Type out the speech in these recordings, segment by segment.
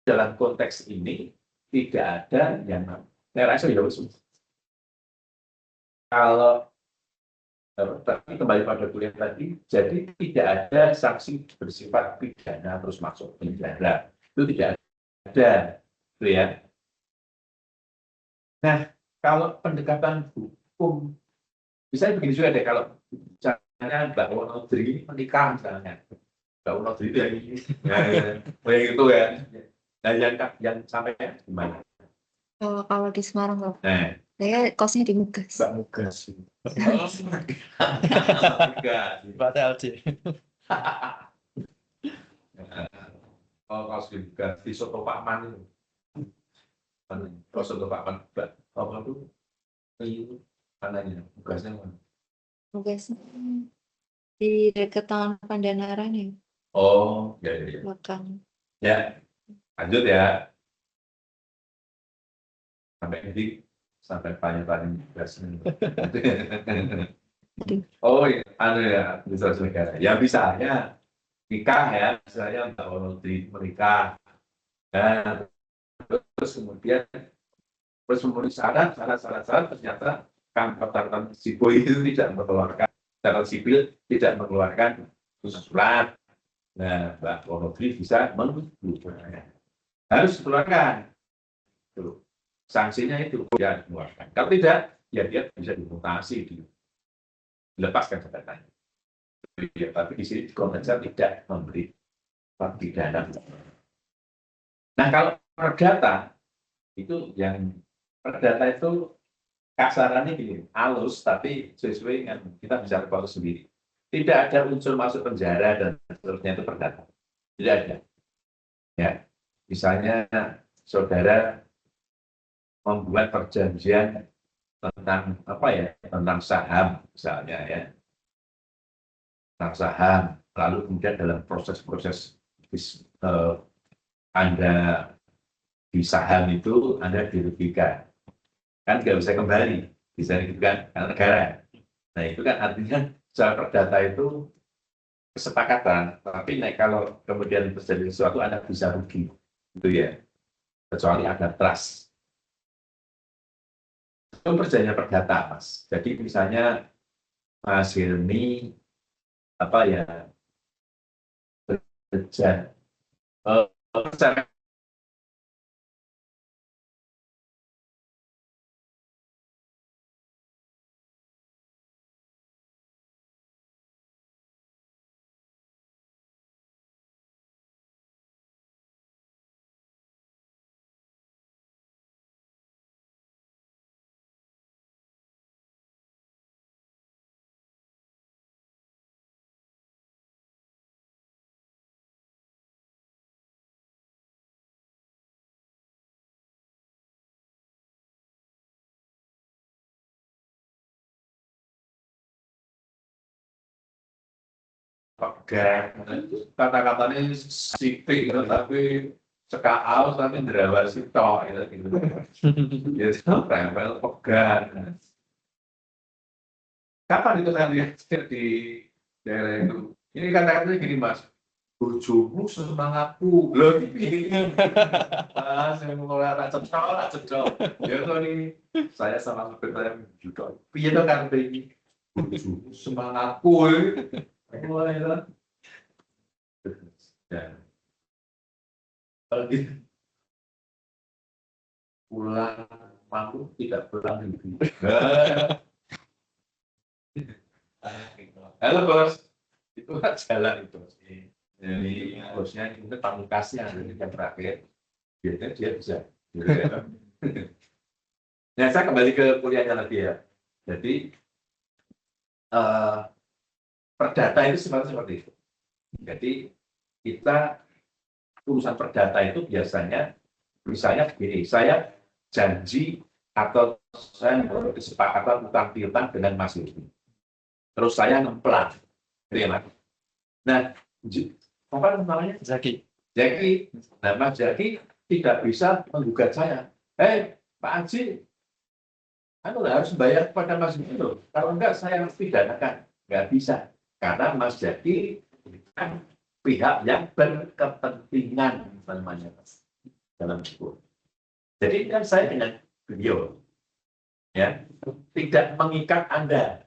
dalam konteks ini tidak ada yang rasa ya kalau tapi kembali pada kuliah tadi, jadi tidak ada sanksi bersifat pidana terus masuk penjara, itu tidak ada, gitu ya. Nah, kalau pendekatan hukum, bisa begini juga deh, kalau misalnya Mbak Wonodri menikah misalnya, Mbak Wonodri itu yang ini, yang itu ya. Nah, yang sampai gimana? Kalau di Semarang loh, Nah, saya kosnya di Mugas. Mbak Mugas. Mbak TLC. Oh, kalau juga di Soto Pak Man itu. Kalau Soto Pak Man, apa itu mananya? Mugasnya mana? Mugas di dekat Taman Pandanaran ya, Oh, ya. belakang. Ya, lanjut ya. Sampai tanya-tanya mugasnya. Oh, ya, ya, bisa negara. Ya, misalnya nikah ya, misalnya Mbak Wonodri menikah. Nah, terus kemudian memenuhi syarat, ternyata kantor sipil itu tidak mengeluarkan, secara sipil tidak mengeluarkan surat. Nah, Mbak Wonodri bisa mengeluarkan. Harus dikeluarkan. Sanksinya itu ya mengeluarkan. Kalau tidak, ya dia bisa dimutasi, dilepaskan jabatannya. Ya, tapi di sini Komnas HAM tidak memberi pidana. Nah, kalau perdata itu kasarannya gini, halus tapi sesuai dengan kita bisa tahu sendiri. Tidak ada unsur masuk penjara dan seterusnya itu perdata. Tidak ada. Ya, misalnya saudara membuat perjanjian tentang tentang saham misalnya ya, tentang saham, lalu kemudian dalam proses-proses Anda di saham itu Anda dirugikan, kan nggak bisa kembali, bisa dirugikan karena negara. Nah itu kan artinya secara perdata itu kesepakatan, tapi kalau kemudian terjadi sesuatu Anda bisa rugi, gitu ya, kecuali ada trust. Itu perjanjian perdata, Mas. Jadi misalnya Mas Hilmi bekerja secara pegang, kata-katanya sipik, tapi cekal, tapi ndrawasi tok, gitu. Jadi rempel pegang. Kapan itu saya lihat di daerah itu? Ini kata-katanya gini, Mas. Bojomu semangatku, loh ini. Saya mau cecol. Ya tuh ini, saya sama saya juga. Piye tuh kan ini? Bojomu semangatku. Mulai lah. Ya. Kalau gitu pulang mampu tidak pulang negeri. Halo bos, itu kan jalan itu. Jadi bosnya itu pamungkasnya yang terakhir. Biasanya dia bisa. Nah, saya kembali ke kuliahnya lagi ya. Jadi perdata itu seperti itu. Jadi kita urusan perdata itu biasanya misalnya begini, saya janji atau saya membuat kesepakatan utang piutang dengan Mas Yudi. Terus saya ngemplang, gitu ya Mas. Nah, apa namanya? Zaki. Nah Mas Zaki tidak bisa menggugat saya. Pak Haji, harus bayar kepada Mas Yudi loh. Kalau enggak saya harus pidanakan. Nggak bisa, karena Mas Zaki kan pihak yang berkepentingan namanya Mas. dalam hukum. Jadi kan saya dengan beliau, ya, tidak mengikat Anda.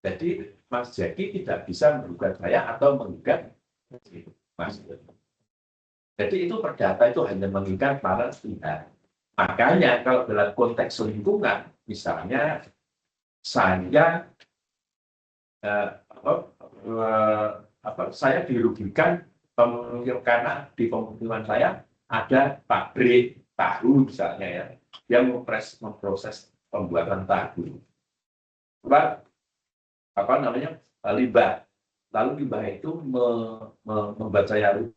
Jadi Mas Jaki tidak bisa menggugat saya atau menggugat Mas. Jadi itu perdata itu hanya mengikat para pihak. Makanya kalau dalam konteks lingkungan, misalnya saya saya dirugikan karena di pemukiman saya ada pabrik tahu misalnya ya, yang memproses pembuatan tahu. Limbah. Lalu limbah itu membuat saya rugi